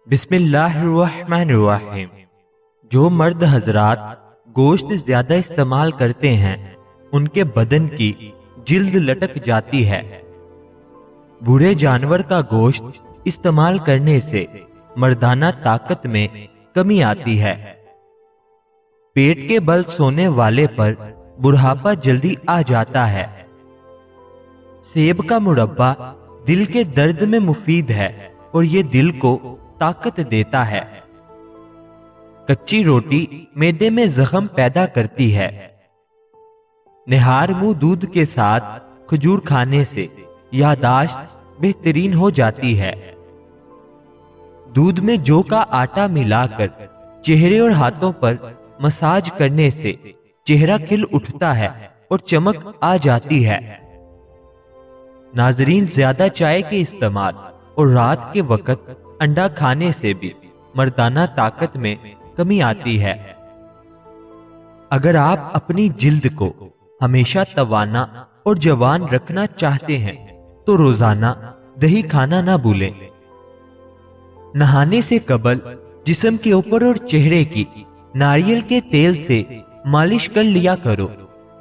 बिस्मिल्लाहिर्रहमानिर्रहीम। जो मर्द हजरात गोश्त ज्यादा इस्तेमाल करते हैं उनके बदन की जिल्द लटक जाती है। बूढ़े जानवर का गोश्त इस्तेमाल करने से मर्दाना ताकत में कमी आती है। पेट के बल सोने वाले पर बुढ़ापा जल्दी आ जाता है। सेब का मुरब्बा दिल के दर्द में मुफीद है और ये दिल को ताकत देता है। कच्ची रोटी मैदे में जख्म पैदा करती है। निहार मुंह दूध के साथ खजूर खाने से यादाश्त बेहतरीन हो जाती है। दूध में जौ का आटा मिलाकर चेहरे और हाथों पर मसाज करने से चेहरा खिल उठता है और चमक आ जाती है। नाजरीन, ज्यादा चाय के इस्तेमाल और रात के वक्त अंडा खाने से भी मर्दाना ताकत में कमी आती है। अगर आप अपनी जिल्द को हमेशा तवाना और जवान रखना चाहते हैं तो रोजाना दही खाना ना भूलें। नहाने से कबल जिस्म के ऊपर और चेहरे की नारियल के तेल से मालिश कर लिया करो।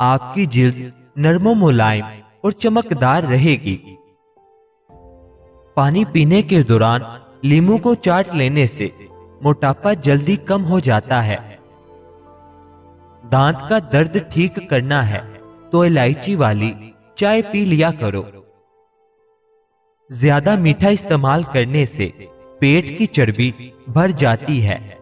आपकी जिल्द नरम मुलायम और चमकदार रहेगी। पानी पीने के दौरान लीमू को चाट लेने से मोटापा जल्दी कम हो जाता है। दांत का दर्द ठीक करना है तो इलायची वाली चाय पी लिया करो। ज्यादा मीठा इस्तेमाल करने से पेट की चर्बी भर जाती है।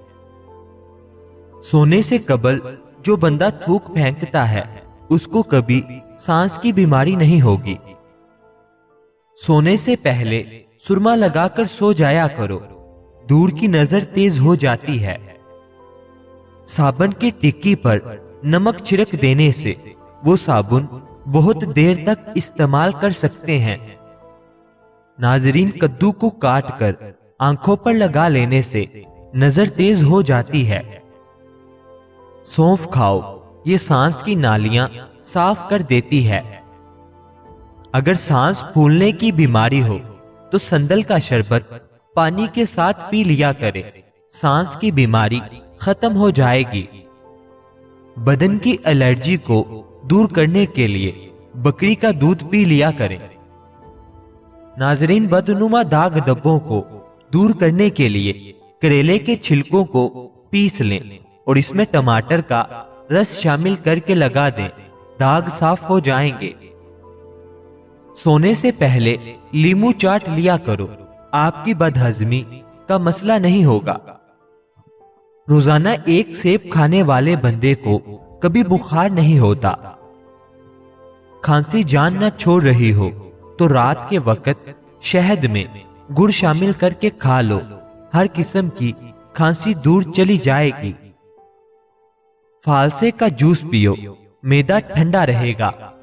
सोने से कबल जो बंदा थूक फेंकता है उसको कभी सांस की बीमारी नहीं होगी। सोने से पहले सुरमा लगाकर सो जाया करो। दूर की नजर तेज हो जाती है। साबुन की टिक्की पर नमक छिड़क देने से वो साबुन बहुत देर तक इस्तेमाल कर सकते हैं। नाजरीन, कद्दू को काट कर आंखों पर लगा लेने से नजर तेज हो जाती है। सौंफ खाओ, ये सांस की नालियां साफ कर देती है। अगर सांस फूलने की बीमारी हो तो संदल का शरबत पानी के साथ पी लिया करें। सांस की बीमारी खत्म हो जाएगी। बदन की एलर्जी को दूर करने के लिए बकरी का दूध पी लिया करें। नाजरीन, बदनुमा दाग धब्बों को दूर करने के लिए करेले के छिलकों को पीस लें और इसमें टमाटर का रस शामिल करके लगा दें। दाग साफ हो जाएंगे। सोने से पहले लीमू चाट लिया करो। आपकी बदहजमी का मसला नहीं होगा। रोजाना एक सेब खाने वाले बंदे को कभी बुखार नहीं होता। खांसी जान न छोड़ रही हो तो रात के वक्त शहद में गुड़ शामिल करके खा लो। हर किस्म की खांसी दूर चली जाएगी। फालसे का जूस पियो, मैदा ठंडा रहेगा।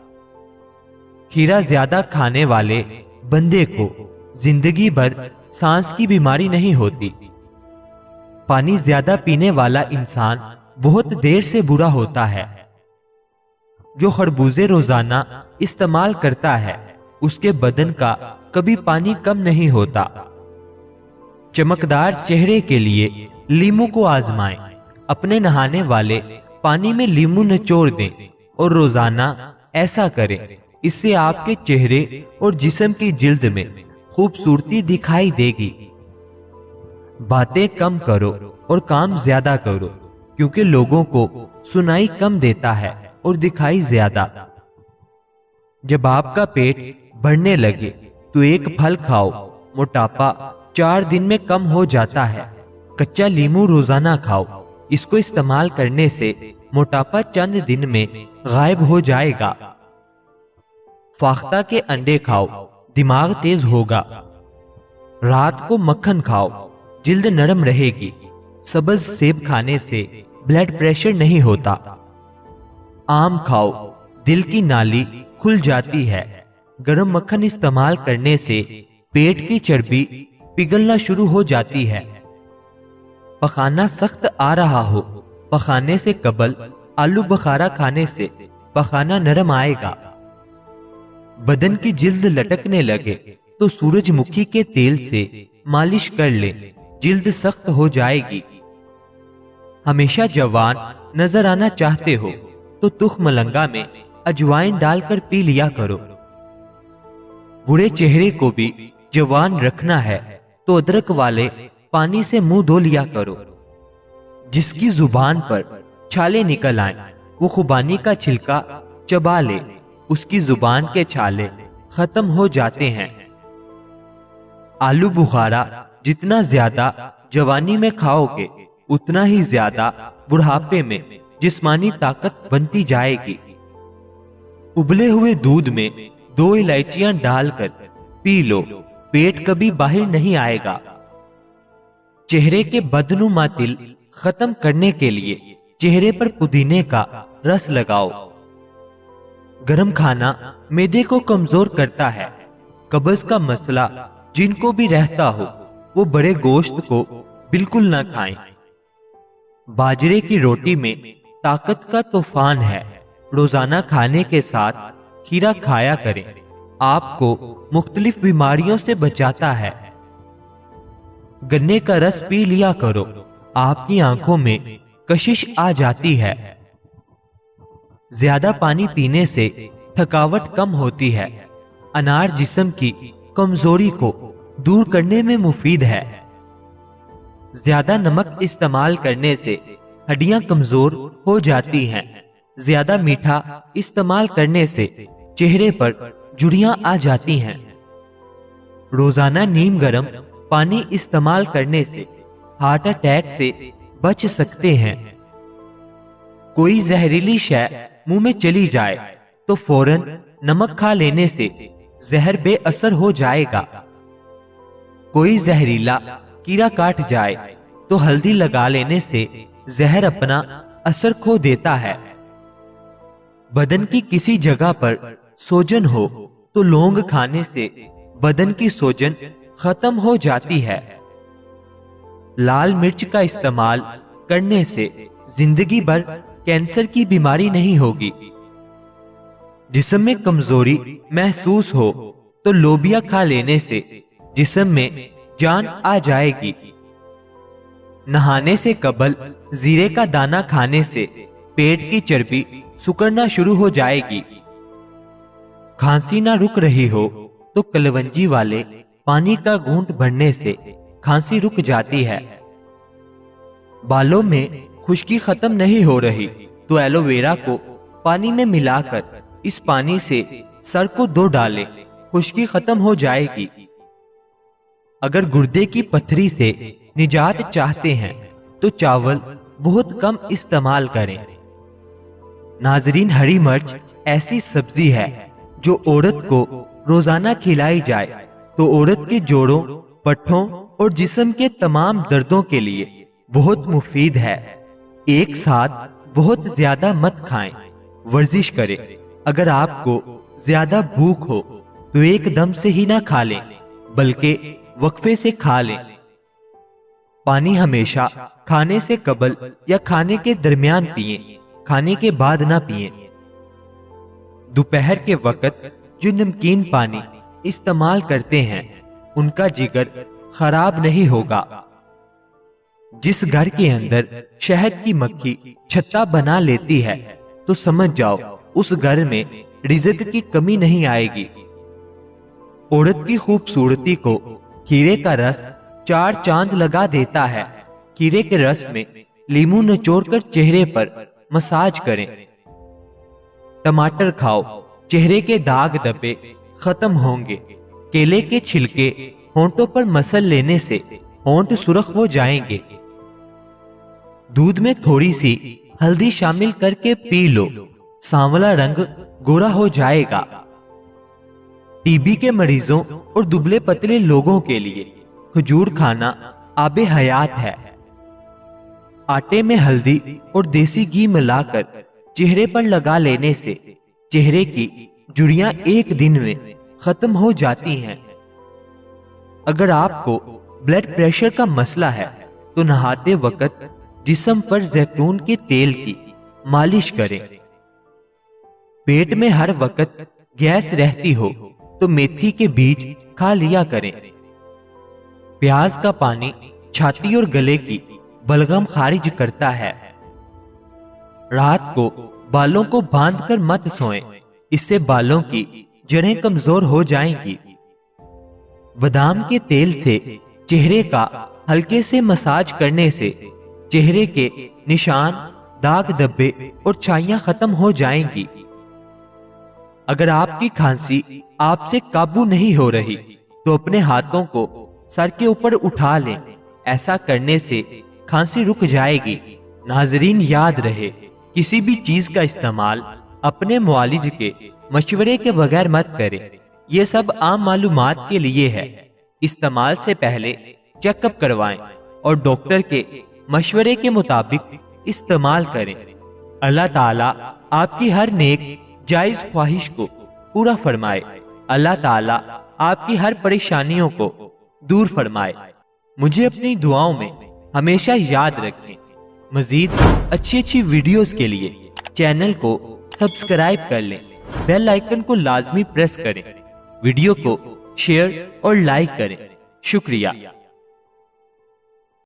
खीरा ज्यादा खाने वाले बंदे को जिंदगी भर सांस की बीमारी नहीं होती। पानी ज्यादा पीने वाला इंसान बहुत देर से बुरा होता है। जो खरबूजे रोजाना इस्तेमाल करता है उसके बदन का कभी पानी कम नहीं होता। चमकदार चेहरे के लिए लीमू को आजमाएं। अपने नहाने वाले पानी में लीमू निचोड़ दें और रोजाना ऐसा करें। इससे आपके चेहरे और जिस्म की जिल्द में खूबसूरती दिखाई देगी। बातें कम करो और काम ज्यादा करो, क्योंकि लोगों को सुनाई कम देता है और दिखाई ज्यादा। जब आपका पेट भरने लगे तो एक फल खाओ। मोटापा 4 दिन में कम हो जाता है। कच्चा लीमू रोजाना खाओ। इसको इस्तेमाल करने से मोटापा चंद दिन में गायब हो जाएगा। फाख्ता के अंडे खाओ, दिमाग तेज होगा। रात को मक्खन खाओ, जिल्द नरम रहेगी। सब्ज सेब खाने से ब्लड प्रेशर नहीं होता। आम खाओ, दिल की नाली खुल जाती है। गरम मक्खन इस्तेमाल करने से पेट की चर्बी पिघलना शुरू हो जाती है। पखाना सख्त आ रहा हो, पखाने से कबल आलू बुखारा खाने से पखाना नरम आएगा। बदन की जिल्द लटकने लगे तो सूरजमुखी के तेल से मालिश कर ले। जिल्द सख्त हो जाएगी। हमेशा जवान नजर आना चाहते हो तो तुख मलंगा में अजवाइन डालकर पी लिया करो। बुरे चेहरे को भी जवान रखना है तो अदरक वाले पानी से मुंह धो लिया करो। जिसकी जुबान पर छाले निकल आए वो खुबानी का छिलका चबा ले, उसकी जुबान के छाले खत्म हो जाते हैं। आलू बुखारा जितना ज्यादा जवानी में खाओगे उतना ही ज्यादा बुढ़ापे में जिस्मानी ताकत बनती जाएगी। उबले हुए दूध में 2 इलायचियां डालकर पी लो, पेट कभी बाहर नहीं आएगा। चेहरे के बदनुमा तिल खत्म करने के लिए चेहरे पर पुदीने का रस लगाओ। गरम खाना मैदे को कमजोर करता है। कब्ज का मसला जिनको भी रहता हो वो बड़े गोश्त को बिल्कुल ना खाएं। बाजरे की रोटी में ताकत का तूफान है। रोजाना खाने के साथ खीरा खाया करें, आपको मुख्तलिफ बीमारियों से बचाता है। गन्ने का रस पी लिया करो, आपकी आंखों में कशिश आ जाती है। ज्यादा पानी पीने से थकावट कम होती है। अनार जिस्म की कमजोरी को दूर करने में मुफीद है। ज्यादा नमक इस्तेमाल करने से हड्डियां कमजोर हो जाती हैं। ज्यादा मीठा इस्तेमाल करने से चेहरे पर झुर्रियां आ जाती हैं। रोजाना नीम गर्म पानी इस्तेमाल करने से हार्ट अटैक से बच सकते हैं। कोई जहरीली शय मुंह में चली जाए तो फौरन नमक खा लेने से जहर बेअसर हो जाएगा। कोई जहरीला कीड़ा काट जाए तो हल्दी लगा लेने से जहर अपना असर खो देता है। बदन की किसी जगह पर सोजन हो तो लौंग खाने से बदन की सोजन खत्म हो जाती है। लाल मिर्च का इस्तेमाल करने से जिंदगी भर कैंसर की बीमारी नहीं होगी। जिस्म में कमजोरी महसूस हो तो लोबिया खा लेने से जिस्म में जान आ जाएगी। नहाने से कबल जीरे का दाना खाने से पेट की चर्बी सुकड़ना शुरू हो जाएगी। खांसी ना रुक रही हो तो कलवंजी वाले पानी का घूंट भरने से खांसी रुक जाती है। बालों में खुश्की खत्म नहीं हो रही तो एलोवेरा को पानी में मिलाकर इस पानी से सर को धो डालें, खुश्की खत्म हो जाएगी। अगर गुर्दे की पथरी से निजात चाहते हैं तो चावल बहुत कम इस्तेमाल करें। नाजरीन, हरी मिर्च ऐसी सब्जी है जो औरत को रोजाना खिलाई जाए तो औरत के जोड़ों, पट्ठों और जिस्म के तमाम दर्दों के लिए बहुत मुफीद है। एक साथ बहुत ज्यादा मत खाएं, वर्जिश करें। अगर आपको ज्यादा भूख हो तो एकदम से ही ना खा लें, बल्कि वक्फे से खा लें। पानी हमेशा खाने से कबल या खाने के दरमियान पिएं, खाने के बाद ना पिएं। दोपहर के वक्त जो नमकीन पानी इस्तेमाल करते हैं उनका जिगर खराब नहीं होगा। जिस घर के अंदर शहद की मक्खी छत्ता बना लेती है तो समझ जाओ उस घर में रिज़्क की कमी नहीं आएगी। औरत की खूबसूरती को खीरे का रस 4 चांद लगा देता है। खीरे के रस में लीमू निचोड़कर चेहरे पर मसाज करें। टमाटर खाओ, चेहरे के दाग धब्बे खत्म होंगे। केले के छिलके होंठों पर मसल लेने से होंठ सुर्ख हो जाएंगे। दूध में थोड़ी सी हल्दी शामिल करके पी लो, सांवला रंग गोरा हो जाएगा। टीबी के मरीजों और दुबले पतले लोगों के लिए खजूर खाना आबे हयात है। आटे में हल्दी और देसी घी मिलाकर चेहरे पर लगा लेने से चेहरे की झुर्रियां एक दिन में खत्म हो जाती हैं। अगर आपको ब्लड प्रेशर का मसला है तो नहाते वक्त जिस्म पर जैतून के तेल की मालिश करें। पेट में हर वक्त गैस रहती हो तो मेथी के बीज खा लिया करें। प्याज का पानी छाती और गले की बलगम खारिज करता है। रात को बालों को बांधकर मत सोएं, इससे बालों की जड़ें कमजोर हो जाएंगी। बादाम के तेल से चेहरे का हल्के से मसाज करने से चेहरे के निशान, दाग धब्बे और छाइयां खत्म हो जाएंगी। अगर आपकी खांसी आपसे काबू नहीं हो रही तो अपने हाथों को सर के ऊपर उठा लें। ऐसा करने से खांसी रुक जाएगी। नाजरीन, याद रहे, किसी भी चीज का इस्तेमाल अपने मुआलिज के मशवरे के बगैर मत करें। ये सब आम मालूमात के लिए है। इस्तेमाल से पहले चेकअप करवाएं और डॉक्टर के मशवरे के मुताबिक इस्तेमाल करें। अल्लाह ताला आपकी हर नेक जायज ख्वाहिश को पूरा फरमाए। अल्लाह ताला आपकी हर परेशानियों को दूर फरमाए। मुझे अपनी दुआओं में हमेशा याद रखें। मजीद अच्छी वीडियोस के लिए चैनल को सब्सक्राइब कर लें। बेल आइकन को लाजमी प्रेस करें। वीडियो को शेयर और लाइक करें। शुक्रिया।